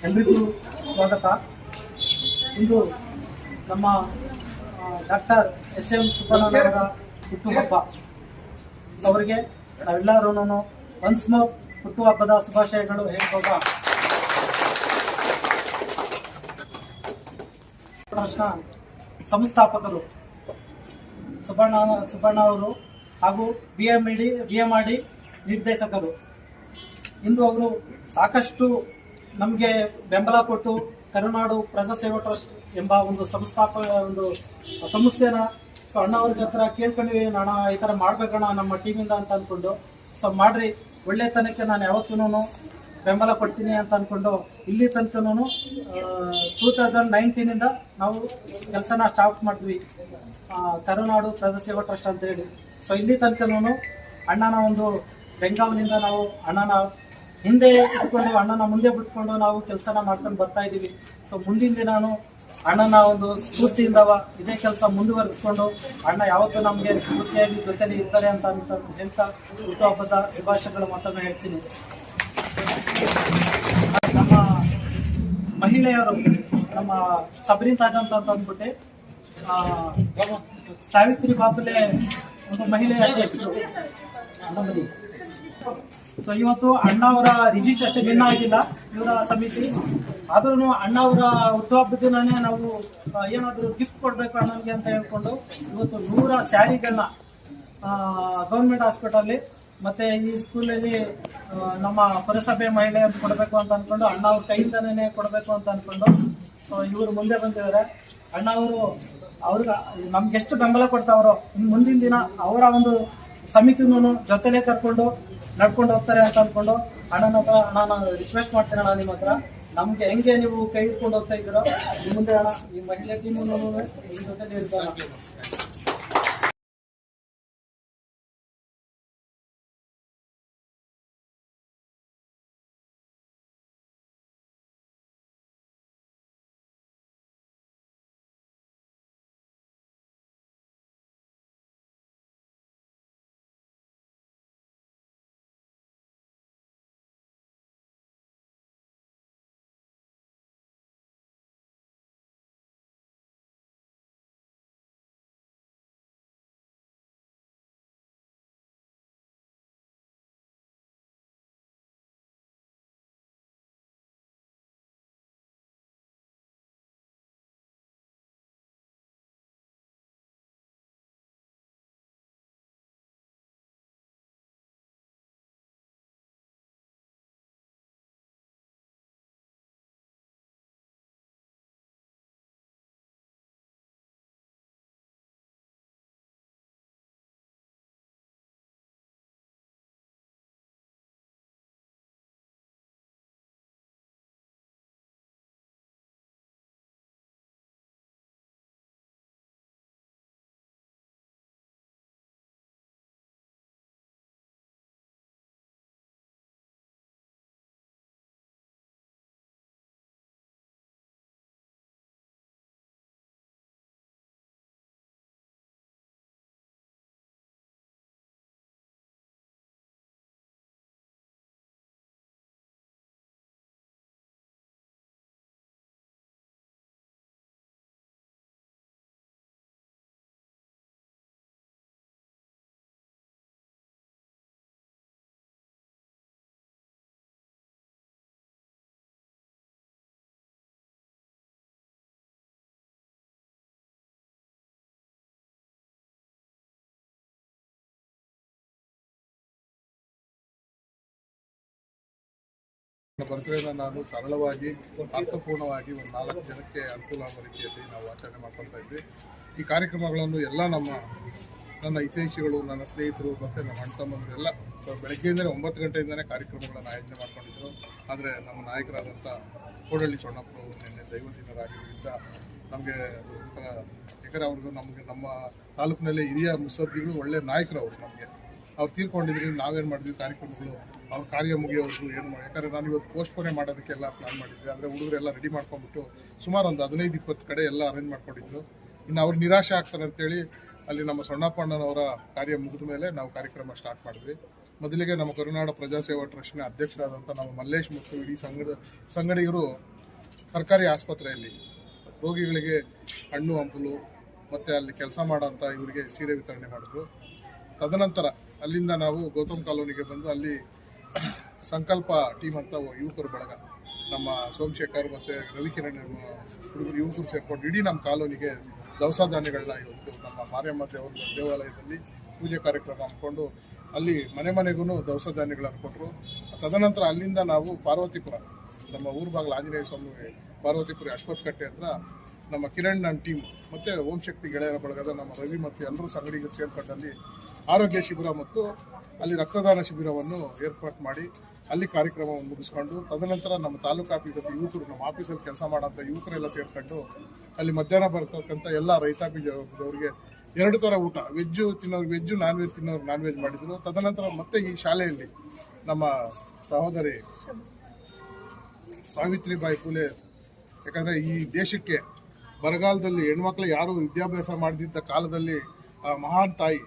ಎಲ್ರಿಗೂ ಸ್ವಾಗತ. ಇಂದು ನಮ್ಮ ಡಾಕ್ಟರ್ ಎಸ್.ಎಂ. ಸುಬ್ಬಣ್ಣನವರ ಹುಟ್ಟುಹಬ್ಬ. ಅವರಿಗೆ ನಾವೆಲ್ಲರೂ ಒನ್ಸ್ ಮೋರ್ ಹುಟ್ಟುಹಬ್ಬದ ಶುಭಾಶಯಗಳು ಹೇಳ್ಬೋದ. ಸಂಸ್ಥಾಪಕರು ಸುಬ್ಬಣ್ಣ ಅವರು ಹಾಗೂ BMRD ನಿರ್ದೇಶಕರು. ಇಂದು ಅವರು ಸಾಕಷ್ಟು ನಮಗೆ ಬೆಂಬಲ ಕೊಟ್ಟು ಕರುನಾಡು ಪ್ರಜಾಸೇವಾ ಟ್ರಸ್ಟ್ ಎಂಬ ಒಂದು ಸಂಸ್ಥೆನ ಅಣ್ಣವ್ರ ಹತ್ರ ಕೇಳ್ಕೊಂಡಿವಿ. ನಾನು ಈ ಥರ ಮಾಡ್ಬೇಕಣ್ಣ ನಮ್ಮ ಟೀಮಿಂದ ಅಂತ ಅಂದ್ಕೊಂಡು, ಮಾಡ್ರಿ ಒಳ್ಳೆತನಕ್ಕೆ ನಾನು ಯಾವತ್ತೂ ಬೆಂಬಲ ಕೊಡ್ತೀನಿ ಅಂತ ಅಂದ್ಕೊಂಡು ಇಲ್ಲಿ ತನಕನೂ 2019 ನಾವು ಕೆಲಸನ ಸ್ಟಾರ್ಟ್ ಮಾಡಿದ್ವಿ, ಕರುನಾಡು ಪ್ರಜಾಸೇವಾ ಟ್ರಸ್ಟ್ ಅಂತ ಹೇಳಿ. ಇಲ್ಲಿ ತನಕನೂ ಅಣ್ಣನ ಒಂದು ಬೆಂಗಾವಲಿಂದ ನಾವು ಅಣ್ಣನ ಹಿಂದೆ ಇಟ್ಕೊಂಡು ಅಣ್ಣನ ಮುಂದೆ ಬಿಟ್ಕೊಂಡು ನಾವು ಕೆಲಸನ ಮಾಡ್ಕೊಂಡು ಬರ್ತಾ ಇದ್ದೀವಿ. ಮುಂದಿನ ದಿನಾನು ಅಣ್ಣನ ಒಂದು ಸ್ಫೂರ್ತಿಯಿಂದ ಇದೇ ಕೆಲಸ ಮುಂದುವರೆಸ್ಕೊಂಡು ಅಣ್ಣ ಯಾವತ್ತೂ ನಮಗೆ ಸ್ಫೂರ್ತಿಯಾಗಿ ಜೊತೆಲಿ ಇರ್ತಾರೆ ಅಂತ ಹೇಳ್ತಾ ಹುಟ್ಟುಹಬ್ಬದ ಶುಭಾಶಯಗಳು ಮತ್ತೊಮ್ಮೆ ಹೇಳ್ತೀನಿ. ನಮ್ಮ ಮಹಿಳೆಯರು, ನಮ್ಮ ಸಬ್ರಿನ್ ತಾಜ್ ಅಂತ ಅಂದ್ಬಿಟ್ಟು ಸಾವಿತ್ರಿ ಬಾಪುಲೆ ಒಂದು ಮಹಿಳೆಯ ಅಧ್ಯಕ್ಷರು. ಇವತ್ತು ಅಣ್ಣ ಅವರ ರಿಜಿಸ್ಟ್ರೇಷನ್ ಇನ್ನೂ ಆಗಿಲ್ಲ ಇವರ ಸಮಿತಿ. ಆದ್ರೂ ಅಣ್ಣ ಅವರ ಹುಟ್ಟುಹಬ್ಬದ ದಿನನೇ ನಾವು ಏನಾದರೂ ಗಿಫ್ಟ್ ಕೊಡ್ಬೇಕು ಅಣ್ಣನಿಗೆ ಅಂತ ಹೇಳ್ಕೊಂಡು ಇವತ್ತು 100 ಸ್ಯಾರಿಗಳನ್ನ ಗೌರ್ಮೆಂಟ್ ಹಾಸ್ಪಿಟಲ್ ಮತ್ತೆ ಈ ಸ್ಕೂಲಲ್ಲಿ ನಮ್ಮ ಪುರಸಭೆ ಮಹಿಳೆಯರು ಕೊಡಬೇಕು ಅಂತ ಅನ್ಕೊಂಡು ಅಣ್ಣ ಅವ್ರ ಕೈಯಿಂದನೇ ಕೊಡಬೇಕು ಅಂತ ಅನ್ಕೊಂಡು ಇವರು ಮುಂದೆ ಬಂದಿದ್ದಾರೆ. ಅಣ್ಣ ಅವರು ನಮ್ಗೆ ಎಷ್ಟು ಬೆಂಬಲ ಕೊಡ್ತಾವ್ರೋ ಇನ್ನು ಮುಂದಿನ ದಿನ ಅವರ ಒಂದು ಸಮಿತಿನೂ ಜೊತೆಲೇ ಕರ್ಕೊಂಡು ನಡ್ಕೊಂಡು ಹೋಗ್ತಾರೆ ಅಂತ ಅನ್ಕೊಂಡು ಅಣ್ಣನ ಹತ್ರ ನಾನು ರಿಕ್ವೆಸ್ಟ್ ಮಾಡ್ತೇನೆ. ಅಣ್ಣ ನಿಮ್ಮ ಹತ್ರ ನಮ್ಗೆ ಹೆಂಗೆ ನೀವು ಕೈ ಹಿಡ್ಕೊಂಡು ಹೋಗ್ತಾ ಇದ್ದೀರೋ ಮುಂದೆ ಅಣ್ಣ ಈ ಮಹಿಳೆ ಟೀಮ್ ಜೊತೆಲಿ ಇರ್ತಾರೆ. ಬರ್ತಡೆಯನ್ನು ನಾನು ಸರಳವಾಗಿ ಅರ್ಥಪೂರ್ಣವಾಗಿ ಒಂದು 4 ಜನಕ್ಕೆ ಅನುಕೂಲ ಆಗೋ ರೀತಿಯಲ್ಲಿ ನಾವು ಆಚರಣೆ ಮಾಡ್ಕೊಳ್ತಾ ಇದ್ವಿ. ಈ ಕಾರ್ಯಕ್ರಮಗಳನ್ನು ಎಲ್ಲ ನನ್ನ ಹಿತೈಷಿಗಳು, ನನ್ನ ಸ್ನೇಹಿತರು ಮತ್ತು ನಮ್ಮ ಅಣ್ಣ ತಮ್ಮಂದರು ಎಲ್ಲ ಬೆಳಗ್ಗೆಯಿಂದಲೇ 9 ಗಂಟೆಯಿಂದಲೇ ಕಾರ್ಯಕ್ರಮಗಳನ್ನು ಆಯೋಜನೆ ಮಾಡ್ಕೊಂಡಿದ್ರು. ಆದರೆ ನಮ್ಮ ನಾಯಕರಾದಂಥ ಕೋಡಳ್ಳಿ ಸೊಣ್ಣಪ್ಪರು ನಿನ್ನೆ ದೈವದಿನರಾಗಿದ್ದರಿಂದ ನಮಗೆ ಒಂಥರ ಯಾಕಂದರೆ ಅವ್ರಿಗೂ ನಮ್ಮ ತಾಲೂಕಿನಲ್ಲಿ ಹಿರಿಯ ಮುತ್ಸದ್ದಿಗಳು ಒಳ್ಳೆಯ ನಾಯಕರು ಅವರು. ಅವ್ರು ತೀರ್ಕೊಂಡಿದ್ರಿ. ನಾವೇನು ಮಾಡಿದ್ವಿ, ಕಾರ್ಯಕ್ರಮಗಳು ಅವ್ರ ಕಾರ್ಯ ಮುಗಿಯೋರು ಏನು ಮಾಡಿ, ಯಾಕಂದರೆ ನಾನು ಇವತ್ತು ಪೋಸ್ಟ್ಪೋನೆ ಮಾಡೋದಕ್ಕೆಲ್ಲ ಪ್ಲಾನ್ ಮಾಡಿದ್ವಿ. ಆದರೆ ಹುಡುಗರೆಲ್ಲ ರೆಡಿ ಮಾಡ್ಕೊಂಡ್ಬಿಟ್ಟು ಸುಮಾರು ಒಂದು 15-20 ಕಡೆ ಎಲ್ಲ ಅರೇಂಜ್ ಮಾಡ್ಕೊಂಡಿದ್ರು. ಇನ್ನು ಅವ್ರು ನಿರಾಶೆ ಆಗ್ತಾರೆ ಅಂತೇಳಿ ಅಲ್ಲಿ ನಮ್ಮ ಸೊಣ್ಣಪ್ಪಣ್ಣನವರ ಕಾರ್ಯ ಮುಗಿದ ಮೇಲೆ ನಾವು ಕಾರ್ಯಕ್ರಮ ಸ್ಟಾರ್ಟ್ ಮಾಡಿದ್ವಿ. ಮೊದಲಿಗೆ ನಮ್ಮ ಕರುನಾಡ ಪ್ರಜಾಸೇವಾ ಟ್ರಸ್ಟ್ನ ಅಧ್ಯಕ್ಷರಾದಂಥ ನಮ್ಮ ಮಲ್ಲೇಶ್ ಮತ್ತು ಇಡೀ ಸಂಗಡಿಗರು ಸರ್ಕಾರಿ ಆಸ್ಪತ್ರೆಯಲ್ಲಿ ರೋಗಿಗಳಿಗೆ ಹಣ್ಣು ಹಂಪಲು ಮತ್ತು ಅಲ್ಲಿ ಕೆಲಸ ಮಾಡೋಂಥ ಇವರಿಗೆ ಸೀರೆ ವಿತರಣೆ ಮಾಡಿದ್ರು. ತದನಂತರ ಅಲ್ಲಿಂದ ನಾವು ಗೌತಮ್ ಕಾಲೋನಿಗೆ ಬಂದು ಅಲ್ಲಿ ಸಂಕಲ್ಪ ಟೀಮ್ ಅಂತ ಯುವಕರು ಬಳಗ, ನಮ್ಮ ಸೋಮಶೇಖರ್ ಮತ್ತು ರವಿಕಿರಣ್ ಹುಡುಗರು ಯುವಕರು ಸೇರ್ಕೊಂಡು ಇಡೀ ನಮ್ಮ ಕಾಲೋನಿಗೆ ದವಸ ಧಾನ್ಯಗಳನ್ನ ಇವತ್ತು ನಮ್ಮ ಮಾರಿಯಮ್ಮ ದೇವಾಲಯದಲ್ಲಿ ಪೂಜೆ ಕಾರ್ಯಕ್ರಮ ಹಮ್ಮಿಕೊಂಡು ಅಲ್ಲಿ ಮನೆ ಮನೆಗೂ ದವಸ ಧಾನ್ಯಗಳನ್ನು ಕೊಟ್ಟರು. ತದನಂತರ ಅಲ್ಲಿಂದ ನಾವು ಪಾರ್ವತಿಪುರ, ನಮ್ಮ ಊರು ಬಾಗಿಲು ಆಂಜನೇಯ ಸ್ವಾಮಿ ಪಾರ್ವತಿಪುರ ಅಶ್ವತ್ಥ ಕಟ್ಟೆ ಹತ್ರ ನಮ್ಮ ಕಿರಣ್ ನನ್ನ ಟೀಮ್ ಮತ್ತು ಓಂ ಶಕ್ತಿ ಗೆಳೆಯರ ಬಳಗದ ನಮ್ಮ ರವಿ ಮತ್ತು ಎಲ್ಲರೂ ಸಂಗಡಿಗರು ಸೇರ್ಕೊಂಡಲ್ಲಿ ಆರೋಗ್ಯ ಶಿಬಿರ ಮತ್ತು ಅಲ್ಲಿ ರಕ್ತದಾನ ಶಿಬಿರವನ್ನು ಏರ್ಪಾಟ್ ಮಾಡಿ ಅಲ್ಲಿ ಕಾರ್ಯಕ್ರಮವನ್ನು ಮುಗಿಸ್ಕೊಂಡು ತದನಂತರ ನಮ್ಮ ತಾಲೂಕು ಆಫೀಸಲ್ಲಿ ಯುವಕರು, ನಮ್ಮ ಆಫೀಸಲ್ಲಿ ಕೆಲಸ ಮಾಡೋಂಥ ಯುವಕರೆಲ್ಲ ಸೇರ್ಕೊಂಡು ಅಲ್ಲಿ ಮಧ್ಯಾಹ್ನ ಬರ್ತಕ್ಕಂಥ ಎಲ್ಲ ರೈತಾಪಿದವರಿಗೆ 2 ಥರ ಊಟ, ವೆಜ್ಜು ತಿನ್ನೋರು ವೆಜ್ಜು, ನಾನ್ ವೆಜ್ ತಿನ್ನೋರು ನಾನ್ ವೆಜ್ ಮಾಡಿದ್ರು. ತದನಂತರ ಮತ್ತೆ ಈ ಶಾಲೆಯಲ್ಲಿ ನಮ್ಮ ಸಹೋದರಿ ಸಾವಿತ್ರಿಬಾಯಿ ಫುಲೆ, ಯಾಕಂದರೆ ಈ ದೇಶಕ್ಕೆ ಬರಗಾಲದಲ್ಲಿ ಹೆಣ್ಮಕ್ಳು ಯಾರು ವಿದ್ಯಾಭ್ಯಾಸ ಮಾಡದಿದ್ದ ಕಾಲದಲ್ಲಿ ಆ ಮಹಾನ್ ತಾಯಿ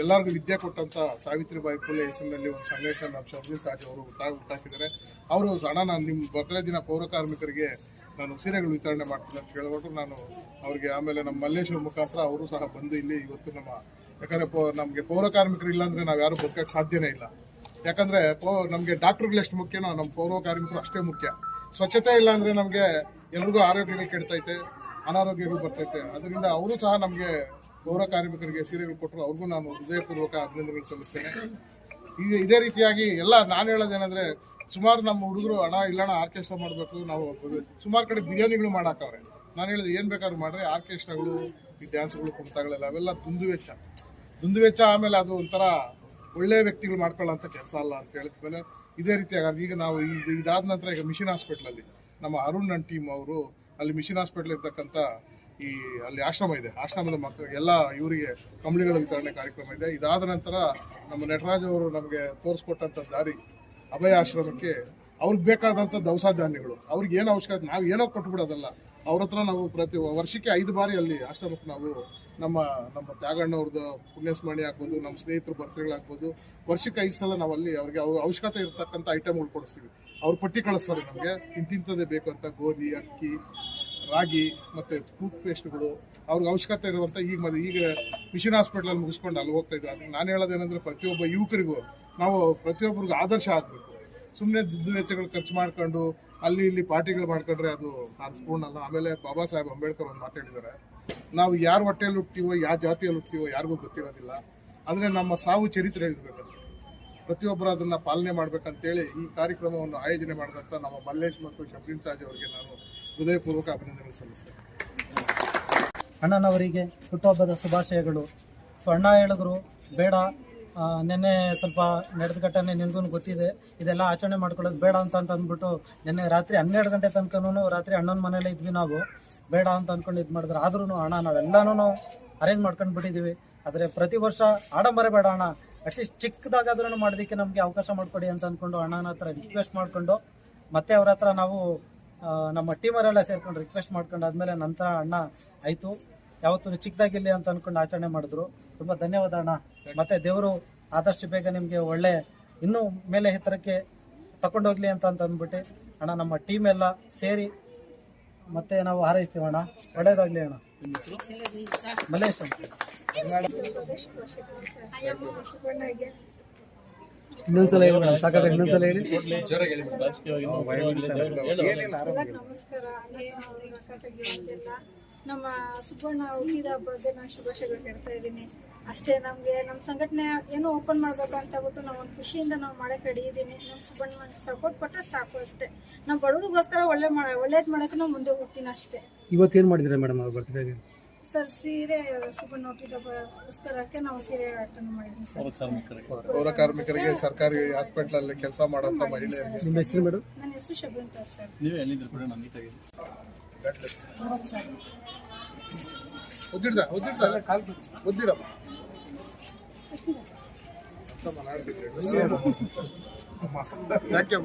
ಎಲ್ಲರಿಗೂ ವಿದ್ಯೆ ಕೊಟ್ಟಂಥ ಸಾವಿತ್ರಿಬಾಯಿ ಫುಲೆ ಹೆಸರಿನಲ್ಲಿ ಒಂದು ಸಂಘಟನೆ ನಮ್ಮ ಶಬ್ದಿಲ್ ತಾಜ್ ಅವರು ಹುಟ್ಟಾಕಿದ್ದಾರೆ. ಅವರು ಅಣ್ಣ, ನಾನು ನಿಮ್ಮ ಬರ್ತ್ಡೇ ದಿನ ಪೌರ ಕಾರ್ಮಿಕರಿಗೆ ನಾನು ಸೀರೆಗಳು ವಿತರಣೆ ಮಾಡ್ತೀನಿ ಅಂತ ಕೇಳ್ಬಿಟ್ಟು ನಾನು ಅವ್ರಿಗೆ, ಆಮೇಲೆ ನಮ್ಮ ಮಲ್ಲೇಶ್ವರ ಮುಖಾಂತರ ಅವರು ಸಹ ಬಂದು ಇಲ್ಲಿ ಇವತ್ತು ನಮ್ಮ, ಯಾಕಂದರೆ ನಮಗೆ ಪೌರ ಕಾರ್ಮಿಕರು ಇಲ್ಲಾಂದರೆ ನಾವು ಯಾರು ಬದುಕಕ್ಕೆ ಸಾಧ್ಯನೇ ಇಲ್ಲ. ಯಾಕಂದರೆ ನಮಗೆ ಡಾಕ್ಟ್ರುಗಳು ಎಷ್ಟು ಮುಖ್ಯನೋ ನಮ್ಮ ಪೌರ ಕಾರ್ಮಿಕರು ಅಷ್ಟೇ ಮುಖ್ಯ. ಸ್ವಚ್ಛತೆ ಇಲ್ಲ ಅಂದರೆ ನಮಗೆ ಎಲ್ರಿಗೂ ಆರೋಗ್ಯಗಳು ಕೆಡ್ತೈತೆ, ಅನಾರೋಗ್ಯಗಳು ಬರ್ತೈತೆ. ಅದರಿಂದ ಅವರು ಸಹ ನಮಗೆ ಪೌರ ಕಾರ್ಮಿಕರಿಗೆ ಸೀರೆಗಳು ಕೊಟ್ಟರು, ಅವ್ರಿಗೂ ನಾನು ಹೃದಯಪೂರ್ವಕ ಅಭಿನಂದನೆಗಳು ಸಲ್ಲಿಸ್ತೇನೆ. ಇದೇ ರೀತಿಯಾಗಿ ಎಲ್ಲ ನಾನು ಹೇಳೋದೇನೆಂದರೆ, ಸುಮಾರು ನಮ್ಮ ಹುಡುಗರು ಅಣ್ಣ ಇಲ್ಲಣ್ಣ ಆರ್ಕೆಸ್ಟ್ರಾ ಮಾಡಬೇಕು, ನಾವು ಸುಮಾರು ಕಡೆ ಬಿರಿಯಾನಿಗಳು ಮಾಡಾಕವ್ರೆ. ನಾನು ಹೇಳಿದೆ ಏನು ಬೇಕಾದ್ರೂ ಮಾಡ್ರೆ, ಆರ್ಕೆಸ್ಟ್ರಾಗಳು, ಈ ಡ್ಯಾನ್ಸ್ಗಳು, ಕುಣಿತಗಳೆಲ್ಲ ಅವೆಲ್ಲ ದುಂದು ವೆಚ್ಚ. ಆಮೇಲೆ ಅದು ಒಂಥರ ಒಳ್ಳೆಯ ವ್ಯಕ್ತಿಗಳು ಮಾಡ್ಕೊಳ್ಳೋಂಥ ಕೆಲಸ ಅಲ್ಲ ಅಂತ ಹೇಳಿದ್ಮೇಲೆ ಇದೇ ರೀತಿಯಾಗಿ ಈಗ ನಾವು ಇದಾದ ನಂತರ ಈಗ ಮಿಷನ್ ಹಾಸ್ಪಿಟ್ಲಲ್ಲಿ ನಮ್ಮ ಅರುಣ್ ನನ್ನ ಟೀಮ್ ಅವರು ಅಲ್ಲಿ ಮಿಷನ್ ಹಾಸ್ಪಿಟ್ಲ್ ಇರ್ತಕ್ಕಂಥ ಅಲ್ಲಿ ಆಶ್ರಮ ಇದೆ, ಆಶ್ರಮದ ಮಕ್ಕಳು ಎಲ್ಲ ಇವರಿಗೆ ಕಂಬಳಿಗಳ ವಿತರಣೆ ಕಾರ್ಯಕ್ರಮ ಇದೆ. ಇದಾದ ನಂತರ ನಮ್ಮ ನಟರಾಜ್ ಅವರು ನಮಗೆ ತೋರಿಸ್ಕೊಟ್ಟಂಥ ದಾರಿ ಅಭಯ ಆಶ್ರಮಕ್ಕೆ ಅವ್ರಿಗೆ ಬೇಕಾದಂಥ ದವಸ ಧಾನ್ಯಗಳು, ಅವ್ರಿಗೆ ಏನು ಅವಶ್ಯಕತೆ ನಾವು ಏನೋ ಕೊಟ್ಬಿಡೋದಲ್ಲ, ಅವ್ರ ಹತ್ರ ನಾವು ಪ್ರತಿ ವರ್ಷಕ್ಕೆ 5 ಬಾರಿ ಅಲ್ಲಿ ಆಶ್ರಮಕ್ಕೆ ನಾವು ನಮ್ಮ ತ್ಯಾಗಣ್ಣವ್ರದ್ದು ಪುಣ್ಯಸ್ಮರಣೆ ಆಗ್ಬೋದು, ನಮ್ಮ ಸ್ನೇಹಿತರ ಬರ್ತ್ಡೇಗಳಾಗ್ಬೋದು, ವರ್ಷಕ್ಕೆ 5 ಸಲ ನಾವು ಅಲ್ಲಿ ಅವ್ರಿಗೆ ಅವಶ್ಯಕತೆ ಇರತಕ್ಕಂಥ ಐಟಮ್ಗಳು ಕೊಡಿಸ್ತೀವಿ. ಅವ್ರು ಪಟ್ಟಿ ಕಳಿಸ್ತಾರೆ ನಮಗೆ, ಇಂತಿಂಥದ್ದೇ ಬೇಕು ಅಂತ, ಗೋಧಿ, ಅಕ್ಕಿ, ರಾಗಿ ಮತ್ತು ಟೂತ್ ಪೇಸ್ಟ್ಗಳು ಅವ್ರಿಗೆ ಅವಶ್ಯಕತೆ ಇರುವಂಥ. ಈಗ ಮಿಷನ್ ಹಾಸ್ಪಿಟ್ಲಲ್ಲಿ ಮುಗಿಸ್ಕೊಂಡು ಅಲ್ಲಿ ಹೋಗ್ತಾ ಇದ್ದೆ. ಅದಕ್ಕೆ ನಾನು ಹೇಳೋದೇನೆಂದರೆ, ಪ್ರತಿಯೊಬ್ಬ ಯುವಕರಿಗೂ ನಾವು ಪ್ರತಿಯೊಬ್ಬರಿಗೂ ಆದರ್ಶ ಆಗಬೇಕು. ಸುಮ್ಮನೆ ದುಡ್ಡು ವೆಚ್ಚಗಳು ಖರ್ಚು ಮಾಡ್ಕೊಂಡು ಅಲ್ಲಿ ಇಲ್ಲಿ ಪಾರ್ಟಿಗಳು ಮಾಡ್ಕೊಂಡ್ರೆ ಅದು ಅರ್ಥಪೂರ್ಣ ಅಲ್ಲ. ಆಮೇಲೆ ಬಾಬಾ ಸಾಹೇಬ್ ಅಂಬೇಡ್ಕರ್ ಒಂದು ಮಾತಾಡಿದ್ದಾರೆ, ನಾವು ಯಾರ ಹೊಟ್ಟೆಯಲ್ಲಿ ಹುಟ್ತೀವೋ, ಯಾವ ಜಾತಿಯಲ್ಲಿ ಹುಟ್ತೀವೋ ಯಾರಿಗೂ ಗೊತ್ತಿರೋದಿಲ್ಲ. ಅಂದರೆ ನಮ್ಮ ಸಾವು ಚರಿತ್ರೆ ಇರಬೇಕು, ಪ್ರತಿಯೊಬ್ಬರು ಅದನ್ನು ಪಾಲನೆ ಮಾಡಬೇಕಂತೇಳಿ ಈ ಕಾರ್ಯಕ್ರಮವನ್ನು ಆಯೋಜನೆ ಮಾಡಿದಂಥ ನಮ್ಮ ಮಲ್ಲೇಶ್ ಮತ್ತು ಶಬ್ದಿಲ್ ತಾಜ್ ಅವರಿಗೆ ನಾನು ಹೃದಯಪೂರ್ವಕ ಅಭಿನಂದನೆ ಸಲ್ಲಿಸ್ತೇನೆ. ಅಣ್ಣನವರಿಗೆ ಹುಟ್ಟುಹಬ್ಬದ ಶುಭಾಶಯಗಳು. ಸೊ ಅಣ್ಣ ಹೇಳಿದ್ರು ಬೇಡ, ನಿನ್ನೆ ಸ್ವಲ್ಪ ನಡೆದ ಘಟನೆ ನಿನಗೂ ಗೊತ್ತಿದೆ, ಇದೆಲ್ಲ ಆಚರಣೆ ಮಾಡ್ಕೊಳ್ಳೋದು ಬೇಡ ಅಂತ ಅಂದ್ಬಿಟ್ಟು ನಿನ್ನೆ ರಾತ್ರಿ 12 ಗಂಟೆ ತನಕನೂ ರಾತ್ರಿ ಅಣ್ಣನ ಮನೇಲೆ ಇದ್ವಿ ನಾವು, ಬೇಡ ಅಂತ ಅಂದ್ಕೊಂಡು ಇದು ಮಾಡಿದ್ರು. ಆದ್ರೂ ಅಣ್ಣ ನಾವೆಲ್ಲನೂ ಅರೇಂಜ್ ಮಾಡ್ಕೊಂಡು ಬಿಟ್ಟಿದ್ದೀವಿ. ಆದರೆ ಪ್ರತಿ ವರ್ಷ ಆಡಂಬರ ಬೇಡ ಅಣ್ಣ, ಅಟ್ಲೀಸ್ಟ್ ಚಿಕ್ಕದಾಗಾದ್ರೂ ಮಾಡೋದಕ್ಕೆ ನಮಗೆ ಅವಕಾಶ ಮಾಡಿಕೊಡಿ ಅಂತ ಅಂದ್ಕೊಂಡು ಅಣ್ಣನ ಹತ್ರ ರಿಕ್ವೆಸ್ಟ್ ಮಾಡಿಕೊಂಡು ಮತ್ತೆ ಅವ್ರ ಹತ್ರ ನಾವು ನಮ್ಮ ಟೀಮರೆಲ್ಲ ಸೇರ್ಕೊಂಡು ರಿಕ್ವೆಸ್ಟ್ ಮಾಡ್ಕೊಂಡು ಆದಮೇಲೆ ನಂತರ ಅಣ್ಣ ಆಯಿತು, ಯಾವತ್ತೂ ಚಿಕ್ಕದಾಗಿರಲಿ ಅಂತ ಅಂದ್ಕೊಂಡು ಆಚರಣೆ ಮಾಡಿದ್ರು. ತುಂಬ ಧನ್ಯವಾದ ಅಣ್ಣ. ಮತ್ತು ದೇವರು ಆದಷ್ಟು ಬೇಗ ನಿಮಗೆ ಒಳ್ಳೆ ಇನ್ನೂ ಮೇಲೆ ಎತ್ತರಕ್ಕೆ ತಗೊಂಡೋಗ್ಲಿ ಅಂತ ಅಂದ್ಬಿಟ್ಟು ಅಣ್ಣ ನಮ್ಮ ಟೀಮ್ ಎಲ್ಲ ಸೇರಿ ಮತ್ತೆ ನಾವು ಹಾರೈಸ್ತೀವಿ ಅಣ್ಣ. ಒಳ್ಳೇದಾಗಲಿ ಅಣ್ಣ. ಮಲ್ಲೇಶ್ ಅಂತ ಇನ್ನೊಂದ್ಸಲ ಹೇಳಿ ಮೇಡಮ್, ಸಾಕಾಗ ಇನ್ನೊಂದ್ಸಲ ಹೇಳಿ. ನಮಸ್ಕಾರ. ನಮ್ಮ ಸುಬ್ಬಣ್ಣ ಹುಟ್ಟಿದ ಹಬ್ಬಕ್ಕೆ ನಾನು ಶುಭಾಶಯಗಳು ಹೇಳ್ತಾ ಇದ್ದೀನಿ. ಅಷ್ಟೇ, ನಮಗೆ ನಮ್ಮ ಸಂಘಟನೆ ಏನೋ ಓಪನ್ ಮಾಡಬೇಕು ಅಂತ ಹೇಳ್ಬಿಟ್ಟು ನಾವು ಒಂದು ಖುಷಿಯಿಂದ ನಾವು ಮಾಡಕ್ಕೆ ರೆಡಿ ಇದ್ದೀನಿ. ನಮ್ಮ ಸುಬ್ಬಣ್ಣ ಸಪೋರ್ಟ್ ಕೊಟ್ಟರೆ ಸಾಕು ಅಷ್ಟೇ. ನಾವು ಬಡವ್ರಿಗೋಸ್ಕರ ಒಳ್ಳೇದು ಮಾಡೋಕ್ಕೆ ನಾವು ಮುಂದೆ ಹೋಗ್ತೀನಿ ಅಷ್ಟೇ. ಇವತ್ತೇನು ಮಾಡಿದ್ದೀರಾ ಮೇಡಮ್ ಅವ್ರ ಬರ್ತ್ಡೇಗೆ? ಸರ್, ಸೀರೆ ಸುಬ್ಬಣ್ಣ ಹುಟ್ಟಿದ ಹಬ್ಬಕ್ಕೋಸ್ಕರಕ್ಕೆ ನಾವು ಸೀರೆ ಅಟೆಂಡ್ ಮಾಡಿದ್ದೀನಿ ಸರ್. ಪೌರ ಕಾರ್ಮಿಕರಿಗೆ ಸರ್ಕಾರಿ ಹಾಸ್ಪಿಟ್ಲಲ್ಲಿ ಕೆಲಸ ಮಾಡೋಂಥ ಮಹಿಳೆಯರಿಗೆ. ನಿಮ್ಮ ಹೆಸರು ಮೇಡಮ್? ನನ್ನ ಹೆಸರು ಶಬ್ದಂತ ಸರ್. ನೀವೇ ಎಲ್ಲಿದ್ರು ಕೂಡ ನಮಗೆ ತೆಗೆದು ಯಾಕೆ